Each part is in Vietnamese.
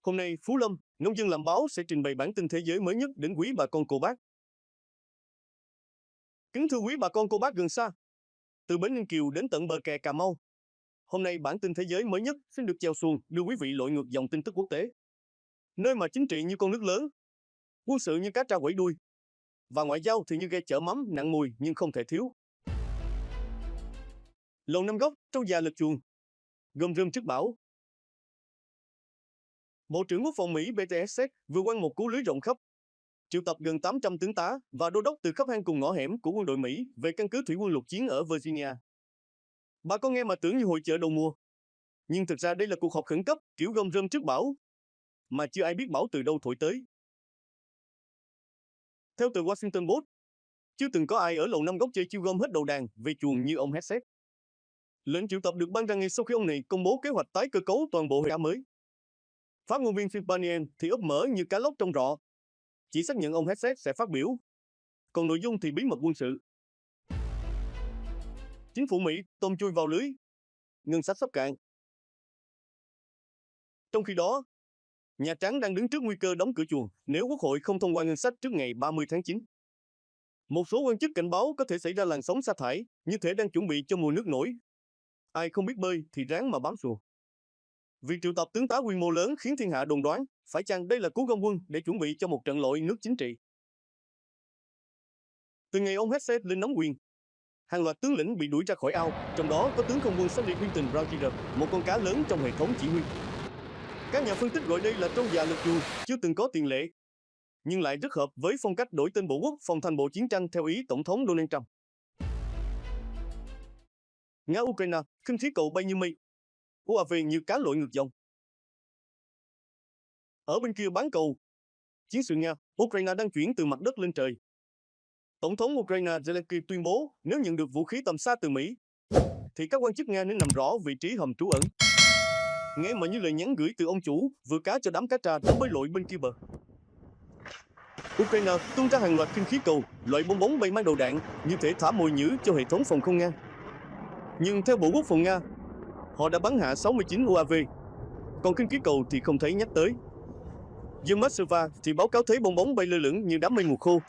Hôm nay, Phú Lâm, nông dân làm báo sẽ trình bày bản tin thế giới mới nhất đến quý bà con cô bác. Kính thưa quý bà con cô bác gần xa, từ bến Ninh Kiều đến tận bờ kè Cà Mau. Hôm nay bản tin thế giới mới nhất xin được chèo xuồng đưa quý vị lội ngược dòng tin tức quốc tế. Nơi mà chính trị như con nước lớn, quân sự như cá tra quẩy đuôi, và ngoại giao thì như ghe chở mắm nặng mùi nhưng không thể thiếu. Lầu Năm Góc, trâu già lật chuồng, gom rơm trước bão. Bộ trưởng Quốc phòng Mỹ BTSC vừa quăng một cú lưới rộng khắp, triệu tập gần 800 tướng tá và đô đốc từ khắp hang cùng ngõ hẻm của quân đội Mỹ về căn cứ thủy quân lục chiến ở Virginia. Bà con nghe mà tưởng như hội chợ đầu mùa, nhưng thực ra đây là cuộc họp khẩn cấp kiểu gom rơm trước bão, mà chưa ai biết bão từ đâu thổi tới. Theo tờ Washington Post, chưa từng có ai ở Lầu Năm Góc chơi chiêu gom hết đầu đàn về chuồng như ông Hegseth. Lệnh triệu tập được ban ra ngay sau khi ông này công bố kế hoạch tái cơ cấu toàn bộ hệ thống mới. Phát ngôn viên Phil Banian thì úp mở như cá lóc trong rọ, chỉ xác nhận ông Hegseth sẽ phát biểu, còn nội dung thì bí mật quân sự. Chính phủ Mỹ tôm chui vào lưới, ngân sách sắp cạn. Trong khi đó, Nhà Trắng đang đứng trước nguy cơ đóng cửa chuồng nếu Quốc hội không thông qua ngân sách trước ngày 30 tháng 9. Một số quan chức cảnh báo có thể xảy ra làn sóng sa thải, như thể đang chuẩn bị cho mùa nước nổi. Ai không biết bơi thì ráng mà bám xuồng. Việc triệu tập tướng tá quy mô lớn khiến thiên hạ đồn đoán, phải chăng đây là cú gom quân để chuẩn bị cho một trận lội nước chính trị. Từ ngày ông Hegseth lên nắm quyền, hàng loạt tướng lĩnh bị đuổi ra khỏi ao, trong đó có tướng không quân Stanley Clinton Brown Jr., một con cá lớn trong hệ thống chỉ huy. Các nhà phân tích gọi đây là trâu già lật chuồng, chưa từng có tiền lệ, nhưng lại rất hợp với phong cách đổi tên Bộ Quốc phòng thành Bộ Chiến tranh theo ý Tổng thống Donald Trump. Nga-Ukraine, khinh khí cầu bay như mây, UAV như cá lội ngược dòng. Ở bên kia bán cầu, chiến sự Nga, Ukraine đang chuyển từ mặt đất lên trời. Tổng thống Ukraine Zelensky tuyên bố nếu nhận được vũ khí tầm xa từ Mỹ, thì các quan chức Nga nên nằm rõ vị trí hầm trú ẩn. Nghe mà như lời nhắn gửi từ ông chủ vừa cá cho đám cá tra đang bơi lội bên kia bờ. Ukraine tung ra hàng loạt khinh khí cầu, loại bong bóng bay mang đầu đạn, như thể thả mồi nhử cho hệ thống phòng không Nga. Nhưng theo Bộ Quốc phòng Nga, họ đã bắn hạ 69 UAV, còn khinh khí cầu thì không thấy nhắc tới. Dương Moscow thì báo cáo thấy bong bóng bay lơ lửng như đám mây mùa khô,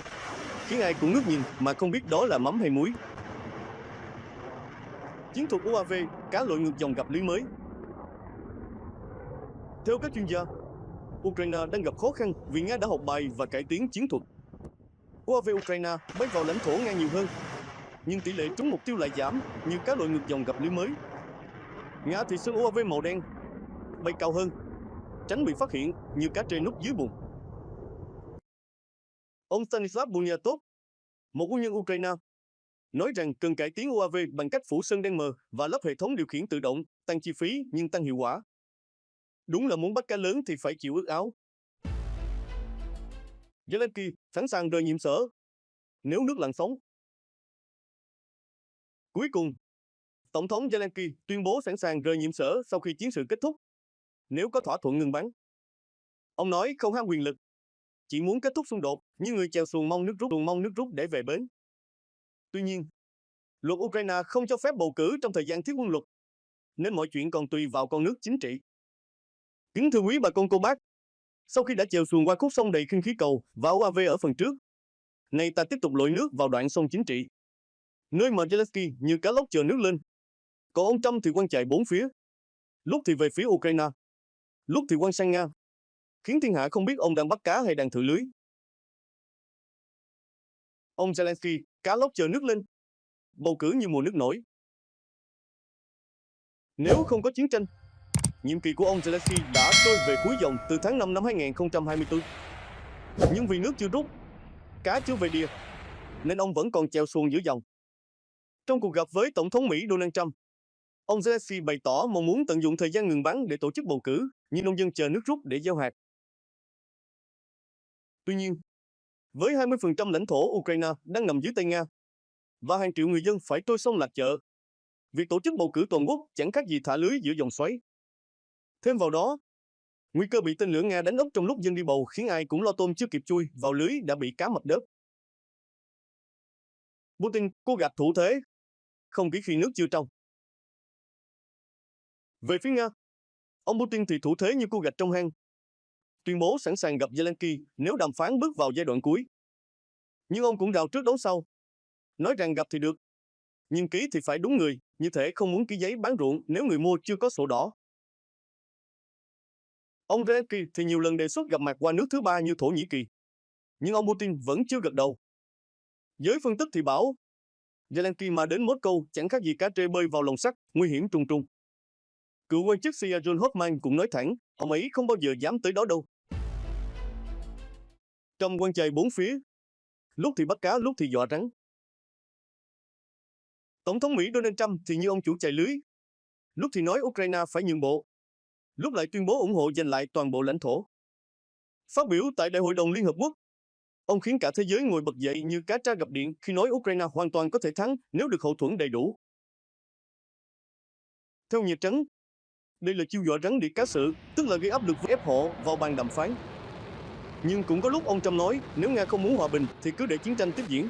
khiến ai cũng ngước nhìn mà không biết đó là mắm hay muối. Chiến thuật UAV, cá lội ngược dòng gặp lưới mới. Theo các chuyên gia, Ukraine đang gặp khó khăn vì Nga đã học bài và cải tiến chiến thuật. UAV Ukraine bay vào lãnh thổ Nga nhiều hơn, nhưng tỷ lệ trúng mục tiêu lại giảm như cá lội ngược dòng gặp lưới mới. Nga thì sơn UAV màu đen, bay cao hơn, tránh bị phát hiện như cá trê núp dưới bùn. Ông Stanislav Bunyatov, một quân nhân Ukraine, nói rằng cần cải tiến UAV bằng cách phủ sơn đen mờ và lắp hệ thống điều khiển tự động, tăng chi phí nhưng tăng hiệu quả. Đúng là muốn bắt cá lớn thì phải chịu ướt áo. Zelensky sẵn sàng rời nhiệm sở nếu nước lặng sóng. Cuối cùng, Tổng thống Zelensky tuyên bố sẵn sàng rời nhiệm sở sau khi chiến sự kết thúc, nếu có thỏa thuận ngừng bắn. Ông nói không ham quyền lực, chỉ muốn kết thúc xung đột như người chèo xuồng mong nước rút để về bến. Tuy nhiên, luật Ukraine không cho phép bầu cử trong thời gian thiết quân luật, nên mọi chuyện còn tùy vào con nước chính trị. Kính thưa quý bà con cô bác, sau khi đã chèo xuồng qua khúc sông đầy khinh khí cầu và UAV ở phần trước, nay ta tiếp tục lội nước vào đoạn sông chính trị, nơi mà Zelensky như cá lóc chờ nước lên. Còn ông Trump thì quăng chạy bốn phía, lúc thì về phía Ukraine, lúc thì quăng sang Nga, khiến thiên hạ không biết ông đang bắt cá hay đang thử lưới. Ông Zelensky, cá lóc chờ nước lên, bầu cử như mùa nước nổi. Nếu không có chiến tranh, nhiệm kỳ của ông Zelensky đã trôi về cuối dòng từ tháng 5 năm 2024. Nhưng vì nước chưa rút, cá chưa về đìa, nên ông vẫn còn chèo xuồng giữa dòng. Trong cuộc gặp với Tổng thống Mỹ Donald Trump, ông Zelensky bày tỏ mong muốn tận dụng thời gian ngừng bắn để tổ chức bầu cử, như nông dân chờ nước rút để gieo hạt. Tuy nhiên, với 20% lãnh thổ Ukraine đang nằm dưới tay Nga, và hàng triệu người dân phải trôi sông lạc chợ, việc tổ chức bầu cử toàn quốc chẳng khác gì thả lưới giữa dòng xoáy. Thêm vào đó, nguy cơ bị tên lửa Nga đánh úp trong lúc dân đi bầu khiến ai cũng lo tôm chưa kịp chui vào lưới đã bị cá mập đớp. Putin cố gạt thủ thế, không kỹ khi nước chưa trong. Về phía Nga, ông Putin thì thủ thế như cô gạch trong hang, tuyên bố sẵn sàng gặp Zelensky nếu đàm phán bước vào giai đoạn cuối. Nhưng ông cũng rào trước đón sau, nói rằng gặp thì được, nhưng ký thì phải đúng người, như thể không muốn ký giấy bán ruộng nếu người mua chưa có sổ đỏ. Ông Zelensky thì nhiều lần đề xuất gặp mặt qua nước thứ ba như Thổ Nhĩ Kỳ, nhưng ông Putin vẫn chưa gật đầu. Giới phân tích thì bảo, Zelensky mà đến Moscow chẳng khác gì cá trê bơi vào lồng sắt, nguy hiểm trùng trùng. Cựu quan chức CIA John Hoffman cũng nói thẳng, ông ấy không bao giờ dám tới đó đâu. Trong quan chày bốn phía, lúc thì bắt cá, lúc thì dọa rắn. Tổng thống Mỹ Donald Trump thì như ông chủ chài lưới, lúc thì nói Ukraine phải nhượng bộ, lúc lại tuyên bố ủng hộ giành lại toàn bộ lãnh thổ. Phát biểu tại Đại hội đồng Liên Hợp Quốc, ông khiến cả thế giới ngồi bật dậy như cá tra gặp điện khi nói Ukraine hoàn toàn có thể thắng nếu được hậu thuẫn đầy đủ. Theo Nhà Trắng, đây là chiêu dọa rắn đĩa cá sự, tức là gây áp lực với ép họ vào bàn đàm phán. Nhưng cũng có lúc ông Trump nói nếu Nga không muốn hòa bình thì cứ để chiến tranh tiếp diễn.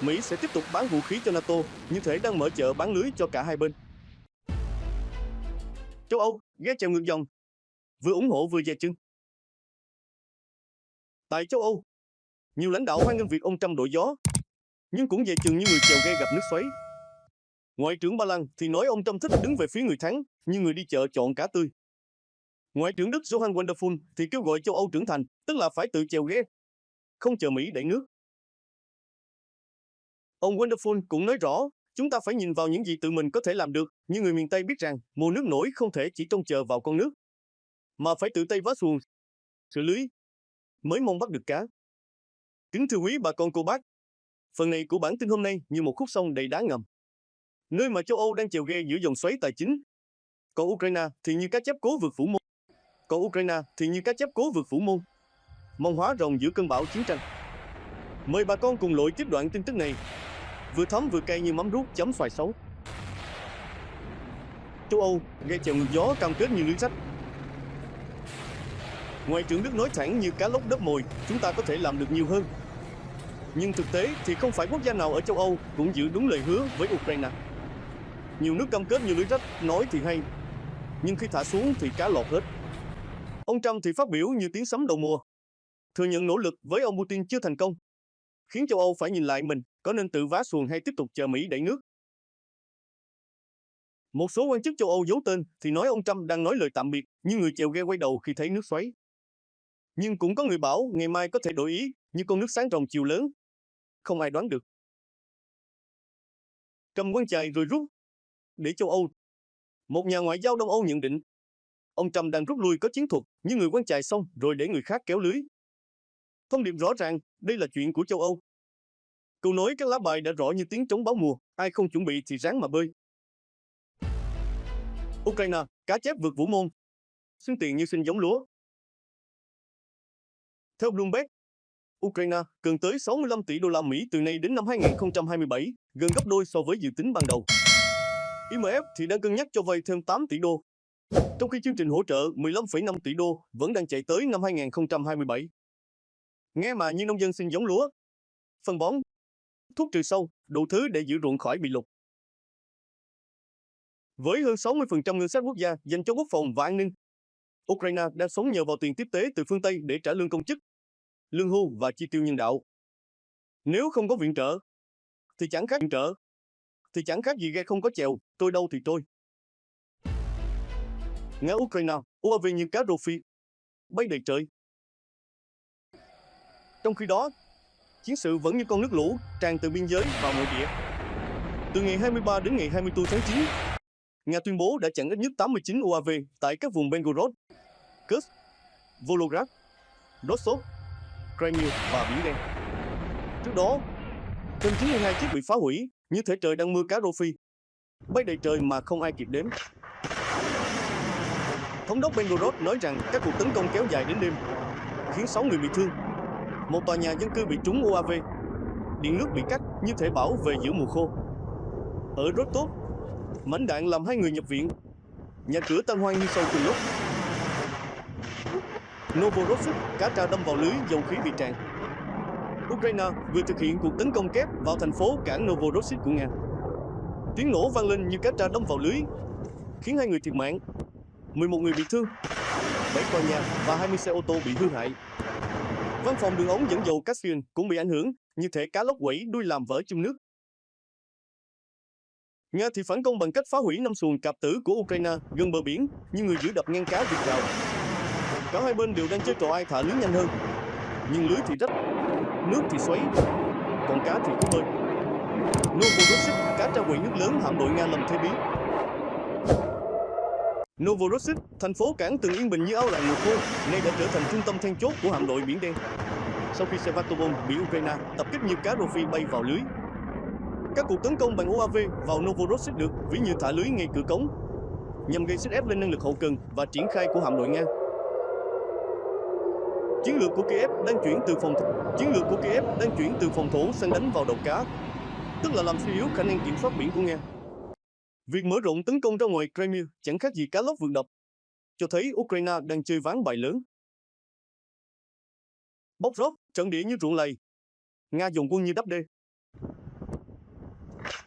Mỹ sẽ tiếp tục bán vũ khí cho NATO, như thể đang mở chợ bán lưới cho cả hai bên. Châu Âu ghé chèo ngược dòng, vừa ủng hộ vừa dè chừng. Tại châu Âu, nhiều lãnh đạo hoan nghênh việc ông Trump đổi gió, nhưng cũng dè chừng như người chèo ghe gặp nước xoáy. Ngoại trưởng Ba Lan thì nói ông Trump thích đứng về phía người thắng, như người đi chợ chọn cá tươi. Ngoại trưởng Đức Johann Wonderful thì kêu gọi châu Âu trưởng thành, tức là phải tự chèo ghe, không chờ Mỹ đẩy nước. Ông Wonderful cũng nói rõ, chúng ta phải nhìn vào những gì tự mình có thể làm được, như người miền Tây biết rằng mùa nước nổi không thể chỉ trông chờ vào con nước, mà phải tự tay vá xuồng, xử lưới, mới mong bắt được cá. Kính thưa quý bà con cô bác, phần này của bản tin hôm nay như một khúc sông đầy đá ngầm, nơi mà châu Âu đang chèo ghe giữa dòng xoáy tài chính. Còn Ukraine thì như cá chép cố vượt phủ môn. Mong hóa rồng giữa cơn bão chiến tranh. Mời bà con cùng lội tiếp đoạn tin tức này, vừa thấm vừa cay như mắm ruốc chấm xoài xấu. Châu Âu ghe chèo ngược gió cam kết như lưới sắt. Ngoại trưởng Đức nói thẳng như cá lóc đớp mồi, chúng ta có thể làm được nhiều hơn. Nhưng thực tế thì không phải quốc gia nào ở châu Âu cũng giữ đúng lời hứa với Ukraine. Nhiều nước cam kết như lưới sắt, nói thì hay, nhưng khi thả xuống thì cá lọt hết. Ông Trump thì phát biểu như tiếng sấm đầu mùa, thừa nhận nỗ lực với ông Putin chưa thành công, khiến châu Âu phải nhìn lại mình có nên tự vá xuồng hay tiếp tục chờ Mỹ đẩy nước. Một số quan chức châu Âu giấu tên thì nói ông Trump đang nói lời tạm biệt như người chèo ghe quay đầu khi thấy nước xoáy. Nhưng cũng có người bảo ngày mai có thể đổi ý như con nước sáng ròng chiều lớn. Không ai đoán được. Cầm quan chài rồi rút. Để châu Âu. Một nhà ngoại giao Đông Âu nhận định, ông Trump đang rút lui có chiến thuật như người quan chài xong rồi để người khác kéo lưới. Thông điệp rõ ràng, đây là chuyện của châu Âu. Câu nói các lá bài đã rõ như tiếng trống báo mùa, ai không chuẩn bị thì ráng mà bơi. Ukraine, cá chép vượt vũ môn. Xưng tiền như sinh giống lúa. Theo Bloomberg, Ukraine cần tới 65 tỷ đô la Mỹ từ nay đến năm 2027, gần gấp đôi so với dự tính ban đầu. IMF thì đang cân nhắc cho vay thêm 8 tỷ đô, trong khi chương trình hỗ trợ 15,5 tỷ đô vẫn đang chạy tới năm 2027. Nghe mà như nông dân xin giống lúa, phân bón, thuốc trừ sâu, đủ thứ để giữ ruộng khỏi bị lụt. Với hơn 60% ngân sách quốc gia dành cho quốc phòng và an ninh, Ukraine đang sống nhờ vào tiền tiếp tế từ phương Tây để trả lương công chức, lương hưu và chi tiêu nhân đạo. Nếu không có viện trợ, thì chẳng khác gì ghe không có chèo, tôi đâu thì tôi. Nga Ukraine, UAV như cá rô phi, bay đầy trời. Trong khi đó, chiến sự vẫn như con nước lũ tràn từ biên giới vào nội địa. Từ ngày 23 đến ngày 24 tháng 9, Nga tuyên bố đã chặn ít nhất 89 UAV tại các vùng Belgorod, Kursk, Volgograd, Rostov, Crimea và Biển Đen. Trước đó, thêm 92 chiếc bị phá hủy, như thể trời đang mưa cá rô phi, bay đầy trời mà không ai kịp đếm. Thống đốc Belgorod nói rằng các cuộc tấn công kéo dài đến đêm, khiến 6 người bị thương. Một tòa nhà dân cư bị trúng UAV, điện nước bị cắt như thể bão về giữa mùa khô. Ở Rostov, mảnh đạn làm 2 người nhập viện, nhà cửa tan hoang như sau cùng lúc. Novorossiysk, cá tra đâm vào lưới dầu khí bị tràn. Ukraine vừa thực hiện cuộc tấn công kép vào thành phố cảng Novorossiysk của Nga. Tiếng nổ vang lên như cá tra đâm vào lưới, khiến 2 người thiệt mạng, 11 người bị thương. 7 tòa nhà và 20 xe ô tô bị hư hại. Văn phòng đường ống dẫn dầu Caspian cũng bị ảnh hưởng, như thể cá lóc quẩy đuôi làm vỡ chung nước. Nga thì phản công bằng cách phá hủy 5 xuồng cạp tử của Ukraine gần bờ biển, nhưng người giữ đập ngăn cá vượt rào. Cả hai bên đều đang chơi trò ai thả lưới nhanh hơn. Nhưng lưới thì rách, nước thì xoáy, còn cá thì cứ bơi. Novorossiysk, cá tra quậy nước lớn hạm đội Nga lầm thế bí. Novorossiysk, thành phố cảng từng yên bình như ao làng mùa khô, nay đã trở thành trung tâm then chốt của hạm đội Biển Đen. Sau khi Sevastopol bị Ukraine tập kích, nhiều cá rô phi bay vào lưới. Các cuộc tấn công bằng UAV vào Novorossiysk được ví như thả lưới ngay cửa cống, nhằm gây sức ép lên năng lực hậu cần và triển khai của hạm đội Nga. Chiến lược của Kiev đang chuyển từ phòng thủ sang đánh vào đầu cá, tức là làm suy yếu khả năng kiểm soát biển của Nga. Việc mở rộng tấn công ra ngoài Crimea chẳng khác gì cá lóc vượt đập, cho thấy Ukraine đang chơi ván bài lớn. Bokrovsk, trận địa như ruộng lầy, Nga dồn quân như đắp đê.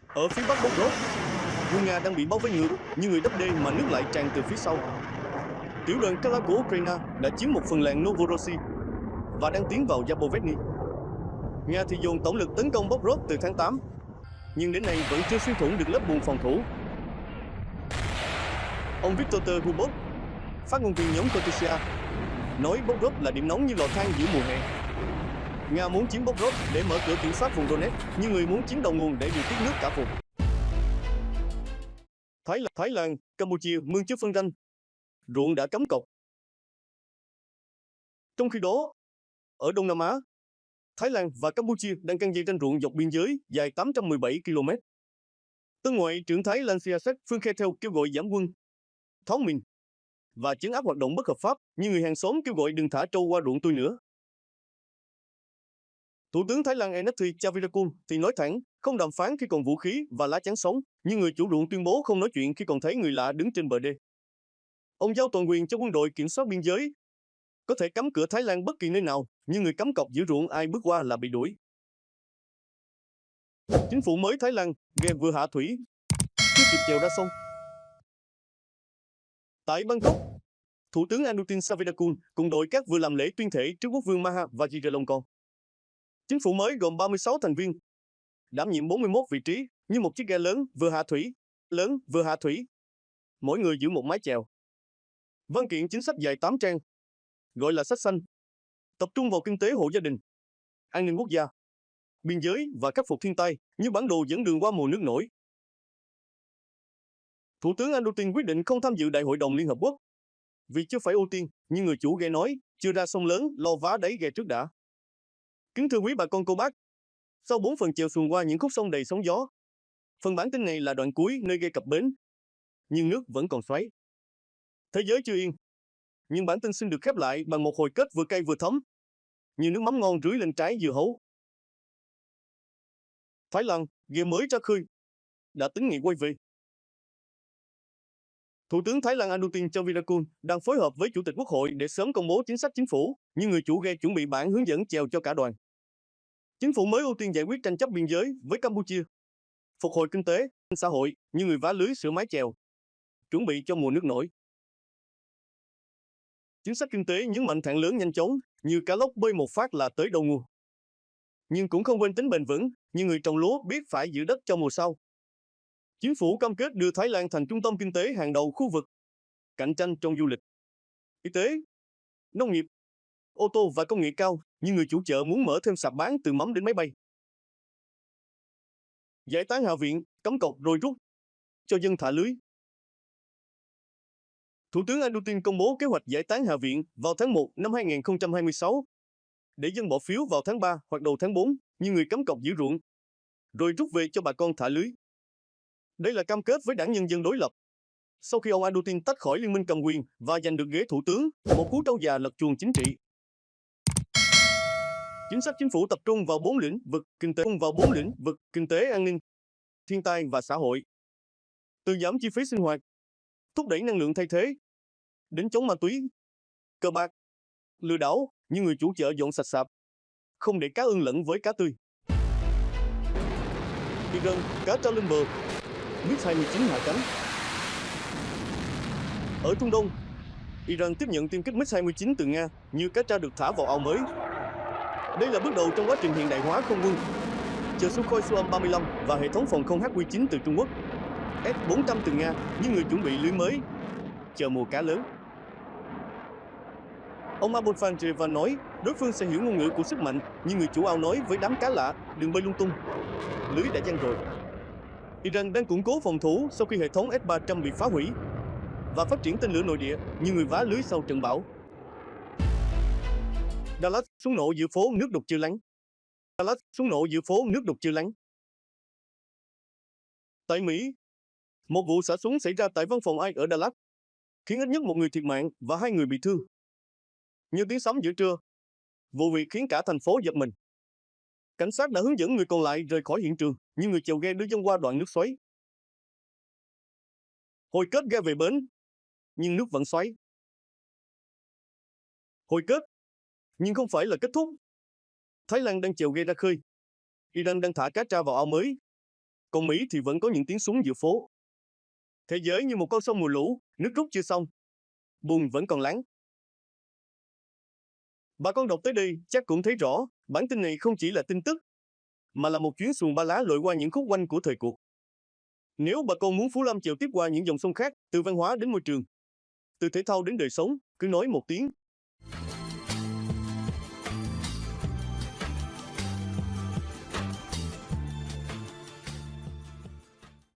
Ở phía bắc Bokrovsk, quân Nga đang bị bao vây ngược như người đắp đê mà nước lại tràn từ phía sau. Tiểu đoàn Kala của Ukraine đã chiếm một phần làng Novorossiysk và đang tiến vào Zaporizhzhia. Nga thì dồn tổng lực tấn công Bokrovsk từ tháng 8, nhưng đến nay vẫn chưa xuyên thủng được lớp buồng phòng thủ. Ông Viktor Hubov, phát ngôn viên nhóm Kotusia, nói Bokrovsk là điểm nóng như lò than giữa mùa hè. Nga muốn chiếm Bokrovsk để mở cửa kiểm soát vùng Donetsk, như người muốn chiếm đầu nguồn để điều tiết nước cả vùng. Thái Lan, Campuchia mương chứa phân ranh, ruộng đã cắm cọc. Trong khi đó, ở Đông Nam Á, Thái Lan và Campuchia đang căng dây tranh ruộng dọc biên giới dài 817 km. Tân Ngoại trưởng Thái Lan Sihasak Phương Khe theo kêu gọi giảm quân, tháo mình và trấn áp hoạt động bất hợp pháp, như người hàng xóm kêu gọi đừng thả trâu qua ruộng tôi nữa. Thủ tướng Thái Lan Enakthi Chavirakul thì nói thẳng, không đàm phán khi còn vũ khí và lá chắn sống, nhưng người chủ ruộng tuyên bố không nói chuyện khi còn thấy người lạ đứng trên bờ đê. Ông giao toàn quyền cho quân đội kiểm soát biên giới, có thể cắm cửa Thái Lan bất kỳ nơi nào, nhưng người cắm cọc giữ ruộng ai bước qua là bị đuổi. Chính phủ mới Thái Lan ghe vừa hạ thủy, chưa kịp chèo ra sông. Tại Bangkok, Thủ tướng Anutin Charnvirakul cùng đội các vừa làm lễ tuyên thệ trước quốc vương Maha Vajiralongkorn. Chính phủ mới gồm 36 thành viên, đảm nhiệm 41 vị trí, như một chiếc ghe lớn vừa hạ thủy, mỗi người giữ một mái chèo. Văn kiện chính sách dài 8 trang, gọi là sách xanh, tập trung vào kinh tế hộ gia đình, an ninh quốc gia, biên giới và khắc phục thiên tai, như bản đồ dẫn đường qua mùa nước nổi. Thủ tướng Anutin quyết định không tham dự Đại hội đồng Liên Hợp Quốc vì chưa phải ưu tiên, nhưng người chủ ghe nói, chưa ra sông lớn, lo vá đáy ghe trước đã. Kính thưa quý bà con cô bác, sau 4 phần chèo xuồng qua những khúc sông đầy sóng gió, phần bản tin này là đoạn cuối nơi ghe cập bến, nhưng nước vẫn còn xoáy. Thế giới chưa yên, nhưng bản tin xin được khép lại bằng một hồi kết vừa cay vừa thấm, như nước mắm ngon rưới lên trái dưa hấu. Thái Lan, ghe mới ra khơi, đã tính nghị quay về. Thủ tướng Thái Lan Anutin Charnvirakul đang phối hợp với Chủ tịch Quốc hội để sớm công bố chính sách chính phủ, nhưng người chủ ghe chuẩn bị bản hướng dẫn chèo cho cả đoàn. Chính phủ mới ưu tiên giải quyết tranh chấp biên giới với Campuchia, phục hồi kinh tế, xã hội, như người vá lưới sửa mái chèo, chuẩn bị cho mùa nước nổi. Chính sách kinh tế nhấn mạnh thạng lớn nhanh chóng, như cá lóc bơi một phát là tới đầu nguồn. Nhưng cũng không quên tính bền vững, như người trồng lúa biết phải giữ đất cho mùa sau. Chính phủ cam kết đưa Thái Lan thành trung tâm kinh tế hàng đầu khu vực, cạnh tranh trong du lịch, y tế, nông nghiệp, ô tô và công nghệ cao, nhưng người chủ chợ muốn mở thêm sạp bán từ mắm đến máy bay. Giải tán hạ viện, cắm cọc rồi rút, cho dân thả lưới. Thủ tướng Anutin công bố kế hoạch giải tán hạ viện vào tháng 1 năm 2026, để dân bỏ phiếu vào tháng 3 hoặc đầu tháng 4, như người cắm cọc giữ ruộng, rồi rút về cho bà con thả lưới. Đây là cam kết với đảng Nhân dân đối lập. Sau khi ông Anutin tách khỏi liên minh cầm quyền và giành được ghế thủ tướng, một cú trâu già lật chuồng chính trị. Chính sách chính phủ tập trung vào 4 lĩnh vực kinh tế, an ninh, thiên tai và xã hội. Từ giảm chi phí sinh hoạt, thúc đẩy năng lượng thay thế, đến chống ma túy, cờ bạc, lừa đảo, như người chủ chợ dọn sạch sạp, không để cá ương lẫn với cá tươi. Iran, cá trao lên bờ, MiG-29 hạ cánh. Ở Trung Đông, Iran tiếp nhận tiêm kích MiG-29 từ Nga, như cá tra được thả vào ao mới. Đây là bước đầu trong quá trình hiện đại hóa không quân. Chờ Sukhoi Su-35 và hệ thống phòng không HQ-9 từ Trung Quốc, S-400 từ Nga, như người chuẩn bị lưới mới, chờ mùa cá lớn. Ông Abulfazl nói, đối phương sẽ hiểu ngôn ngữ của sức mạnh, như người chủ ao nói với đám cá lạ, đừng bơi lung tung. Lưới đã giăng rồi. Iran đang củng cố phòng thủ sau khi hệ thống S-300 bị phá hủy và phát triển tên lửa nội địa như người vá lưới sau trận bão. Dallas, súng nổ giữa phố nước đục chưa lắng. Dallas, súng nổ giữa phố nước đục chưa lắng. Tại Mỹ, một vụ xả súng xảy ra tại văn phòng Ai ở Dallas, khiến ít nhất một người thiệt mạng và 2 người bị thương. Như tiếng sấm giữa trưa, vụ việc khiến cả thành phố giật mình. Cảnh sát đã hướng dẫn người còn lại rời khỏi hiện trường, nhưng người chèo ghe đưa dân qua đoạn nước xoáy. Hồi kết ghe về bến, nhưng nước vẫn xoáy. Hồi kết, nhưng không phải là kết thúc. Thái Lan đang chèo ghe ra khơi. Iran đang thả cá tra vào ao mới. Còn Mỹ thì vẫn có những tiếng súng giữa phố. Thế giới như một con sông mùa lũ, nước rút chưa xong. Bùn vẫn còn lắng. Bà con đọc tới đây chắc cũng thấy rõ, bản tin này không chỉ là tin tức, mà là một chuyến xuồng ba lá lội qua những khúc quanh của thời cuộc. Nếu bà con muốn Phú Lâm chèo tiếp qua những dòng sông khác, từ văn hóa đến môi trường, từ thể thao đến đời sống, cứ nói một tiếng,